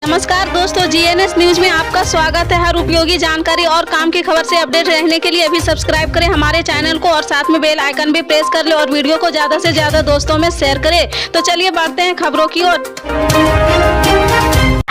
नमस्कार दोस्तों, GNS news में आपका स्वागत है। हर उपयोगी जानकारी और काम की खबर से अपडेट रहने के लिए अभी सब्सक्राइब करें हमारे चैनल को और साथ में बेल आइकन भी प्रेस कर ले और वीडियो को ज्यादा से ज्यादा दोस्तों में शेयर करें। तो चलिए बढ़ते हैं खबरों की ओर।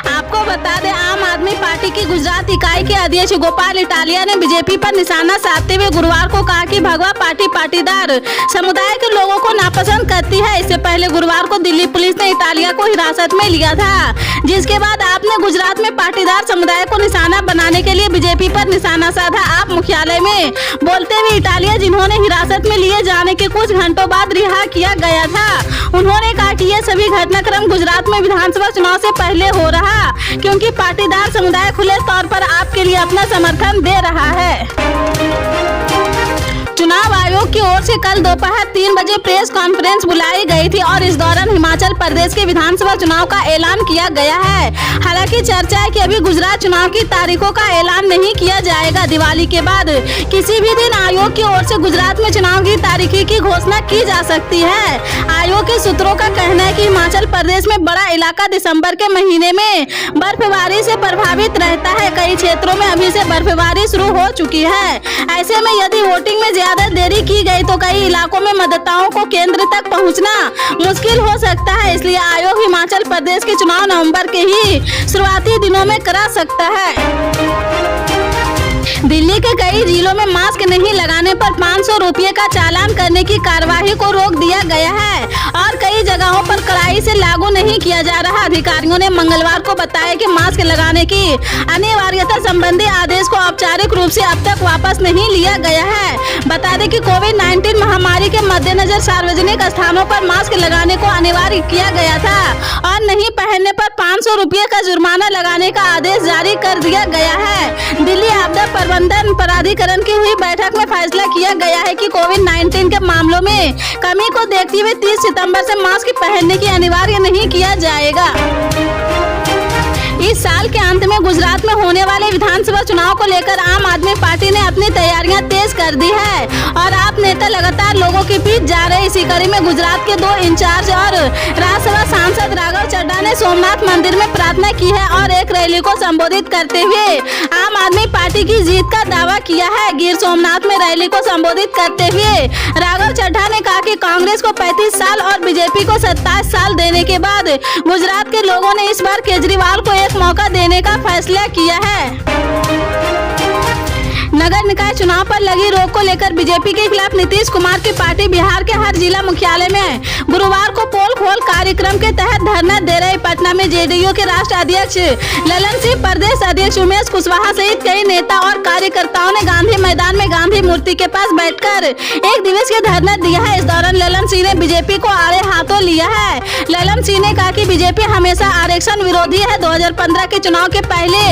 आपको बता दें, आम आदमी पार्टी की गुजरात इकाई के अध्यक्ष गोपाल इटालिया ने बीजेपी पर निशाना साधते हुए गुरुवार को कहा कि भगवा पार्टी पाटीदार समुदाय के लोगों को नापसंद करती है। इससे पहले गुरुवार को दिल्ली पुलिस ने इटालिया को हिरासत में लिया था, जिसके बाद आपने गुजरात में पाटीदार समुदाय को निशाना बनाने के लिए बीजेपी पर निशाना साधा। आप मुख्यालय में बोलते हुए इटालिया, जिन्होंने हिरासत में लिए जाने के कुछ घंटों बाद रिहा किया गया था, उन्होंने कहा कि यह सभी घटनाक्रम गुजरात में विधानसभा चुनाव से पहले हो रहा, क्योंकि पाटीदार समुदाय खुले तौर पर आपके लिए अपना समर्थन दे रहा है। चुनाव आयोग की ओर से कल दोपहर 3 बजे प्रेस कॉन्फ्रेंस बुलाई गई थी और इस दौरान हिमाचल प्रदेश के विधानसभा चुनाव का ऐलान किया गया है। हालांकि चर्चा है कि अभी गुजरात चुनाव की तारीखों का ऐलान नहीं किया जाएगा। दिवाली के बाद किसी भी दिन आयोग की ओर से गुजरात में चुनाव की तारीख की घोषणा की जा सकती है। आयोग के सूत्रों का कहना है कि हिमाचल प्रदेश में बड़ा इलाका दिसंबर के महीने में बर्फबारी से प्रभावित रहता है। कई क्षेत्रों में अभी से बर्फबारी शुरू हो चुकी है। ऐसे में यदि वोटिंग में ज्यादा देरी की गई तो कई इलाकों में मतदाताओं को केंद्र तक पहुंचना मुश्किल हो सकता है। इसलिए आयोग हिमाचल प्रदेश के चुनाव नवंबर के ही शुरुआती दिनों में करा सकता है। दिल्ली के कई जिलों में मास्क नहीं लगाने पर 500 रुपये का चालान करने की कार्यवाही को रोक दिया गया है और कई जगहों पर कड़ाई से लागू नहीं किया जा रहा। अधिकारियों ने मंगलवार को बताया कि मास्क लगाने की अनिवार्यता संबंधी आदेश को औपचारिक रूप से अब तक वापस नहीं लिया गया है। बता दें कि कोविड-19 महामारी के मद्देनजर सार्वजनिक स्थानों पर मास्क लगाने को अनिवार्य किया गया था और नहीं पहनने पर 500 रुपये का जुर्माना लगाने का आदेश जारी कर दिया गया है। दिल्ली आपदा प्रबंधन प्राधिकरण की हुई बैठक में फैसला किया गया है कि कोविड-19 के मामलों में कमी को देखते हुए 30 सितंबर से मास्क पहनने की अनिवार्य नहीं किया जाएगा। इस साल के अंत में गुजरात में होने वाले विधानसभा चुनाव को लेकर आम आदमी पार्टी ने अपनी तैयारियां तेज कर दी है और आप नेता लगातार लोगों के बीच जा रहे। इसी कड़ी में गुजरात के 2 इंचार्ज और राज्यसभा सांसद राघव चड्ढा ने सोमनाथ मंदिर में प्रार्थना की है और एक रैली को संबोधित करते हुए आम आदमी पार्टी की जीत का दावा किया है। गिर सोमनाथ में रैली को संबोधित करते हुए राघव चड्ढा ने कहा कि कांग्रेस को 35 साल और बीजेपी को 27 साल देने के बाद गुजरात के लोगों ने इस बार केजरीवाल को एक मौका देने का फैसला किया है। नगर निकाय चुनाव पर लगी रोक को लेकर बीजेपी के खिलाफ नीतीश कुमार की पार्टी बिहार के हर जिला मुख्यालय में गुरुवार को पोल खोल कार्यक्रम के तहत धरना दे रही। पटना में जेडीयू के राष्ट्रीय अध्यक्ष ललन सिंह, प्रदेश अध्यक्ष उमेश कुशवाहा सहित कई नेता और कार्यकर्ताओं ने गांधी मैदान में गांधी मूर्ति के पास बैठकर एक दिवसीय धरना दिया है। इस दौरान ललन सिंह ने बीजेपी को आड़े हाथों लिया है। ललन सिंह ने कहा कि बीजेपी हमेशा आरक्षण विरोधी है। 2015 के चुनाव के पहले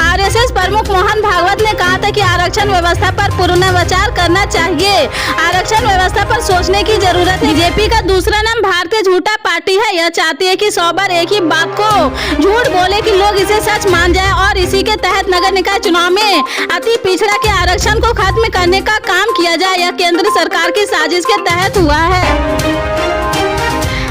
आरएसएस प्रमुख मोहन भागवत ने कहा था कि आरक्षण व्यवस्था पर पुनर्विचार करना चाहिए। आरक्षण व्यवस्था पर सोचने की जरूरत है। बीजेपी का दूसरा नाम भारतीय झूठा पार्टी है। यह चाहती है कि 100 बार एक ही बात को झूठ बोले कि लोग इसे सच मान जाए और इसी के तहत नगर निकाय चुनाव में अति पिछड़ा के आरक्षण को खत्म करने का काम किया जाए। यह केंद्र सरकार की साजिश के तहत हुआ है।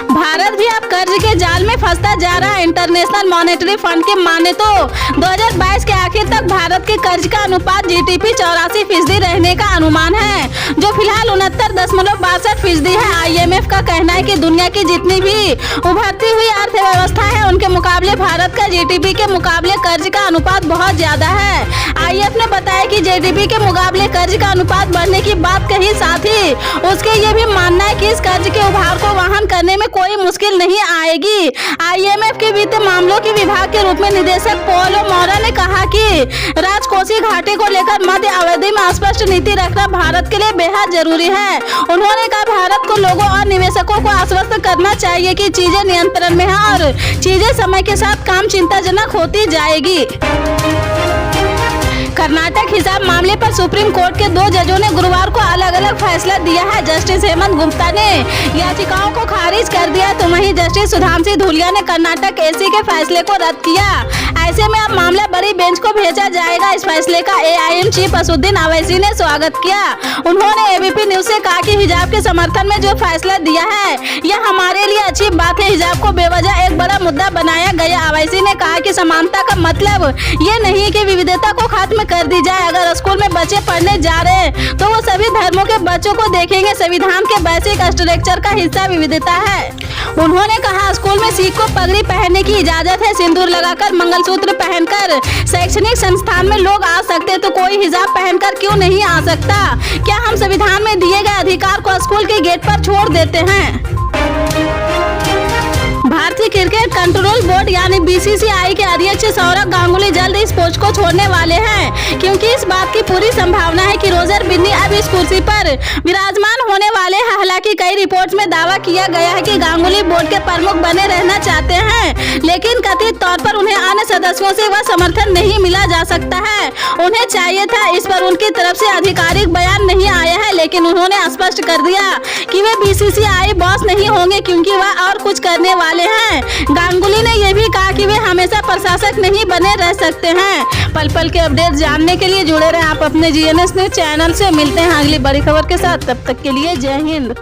भारत भी अब कर्ज के जाल में फंसता जा रहा है। इंटरनेशनल मॉनेटरी फंड के माने तो 2022 के आखिर तक भारत के कर्ज का अनुपात जीडीपी 84% रहने का अनुमान है, जो फिलहाल 69.62% है। आईएमएफ का कहना है कि दुनिया की जितनी भी उभरती हुई अर्थव्यवस्था है, उनके मुकाबले भारत का जीडीपी के मुकाबले कर्ज का अनुपात बहुत ज्यादा है। आईएमएफ ने बताया कि जीडीपी के मुकाबले कर्ज का अनुपात बढ़ने की बात कही, साथ ही उसके ये भी मानना है कि इस कर्ज के उभार को वहन करने में कोई मुश्किल नहीं आएगी। आईएमएफ के वित्त मामलों के विभाग के रूप में निदेशक पोलो मोरा ने कहा कि राजकोषीय घाटे को लेकर मध्य अवधि में स्पष्ट नीति रखना भारत के लिए बेहद जरूरी है। उन्होंने कहा, भारत को लोगों और निवेशकों को आश्वस्त करना चाहिए कि चीजें नियंत्रण में हैं और चीजें समय के साथ काम चिंताजनक होती जाएगी। कर्नाटक हिसाब मामले पर सुप्रीम कोर्ट के 2 जजों ने गुरुवार को अलग अलग फैसला दिया है। जस्टिस हेमंत गुप्ता ने याचिकाओं को खारिज कर दिया तो वहीं जस्टिस सुधांशु धूलिया ने कर्नाटक एसी के फैसले को रद्द किया। ऐसे में अब मामला बड़ी बेंच को भेजा जाएगा। इस फैसले का AIM चीफ असदुद्दीन अवैसी ने स्वागत किया। उन्होंने ABP न्यूज से कहा कि हिजाब के समर्थन में जो फैसला दिया है यह हमारे लिए अच्छी बात है। हिजाब को बेवजह एक बड़ा मुद्दा बनाया गया। अवैसी ने कहा कि समानता का मतलब ये नहीं कि विविधता को खत्म कर दी जाए। अगर स्कूल में बच्चे पढ़ने जा रहे हैं तो वो सभी धर्मों के बच्चों को देखेंगे। संविधान के बेसिक स्ट्रक्चर का हिस्सा विविधता है। उन्होंने कहा स्कूल में सिख को पगड़ी पहनने की इजाजत है। सिंदूर लगाकर मंगलसूत्र पहनकर शैक्षणिक संस्थान में लोग आ सकते, तो कोई हिजाब पहनकर क्यों नहीं आ सकता? क्या हम संविधान में दिए गए अधिकार को स्कूल के गेट पर छोड़ देते हैं? भारतीय क्रिकेट कंट्रोल बोर्ड यानी BCCI के अध्यक्ष सौरव गांगुली जल्द इस पोस्ट को छोड़ने वाले हैं, क्योंकि इस बात की पूरी संभावना है कि रोजर बिन्नी अब इस कुर्सी पर विराजमान होने वाले हैं। हालांकि कई रिपोर्ट्स में दावा किया गया है कि गांगुली बोर्ड के प्रमुख बने रहना चाहते हैं, लेकिन कथित तौर पर उन्हें अन्य सदस्यों से वह समर्थन नहीं मिला जा सकता है। उन्हें चाहिए था। इस पर उनकी तरफ से आधिकारिक बयान नहीं आया है, लेकिन उन्होंने स्पष्ट कर दिया कि वे BCCI बॉस नहीं होंगे, क्योंकि वह और कुछ करने वाले हैं। गांगुली ने यह भी कहा कि वे हमेशा प्रशासक नहीं बने रह सकते हैं। पल पल के अपडेट जानने के लिए जुड़े रहें आप अपने GNS न्यूज चैनल से। मिलते हैं अगली बड़ी खबर के साथ, तब तक के लिए जय हिंद।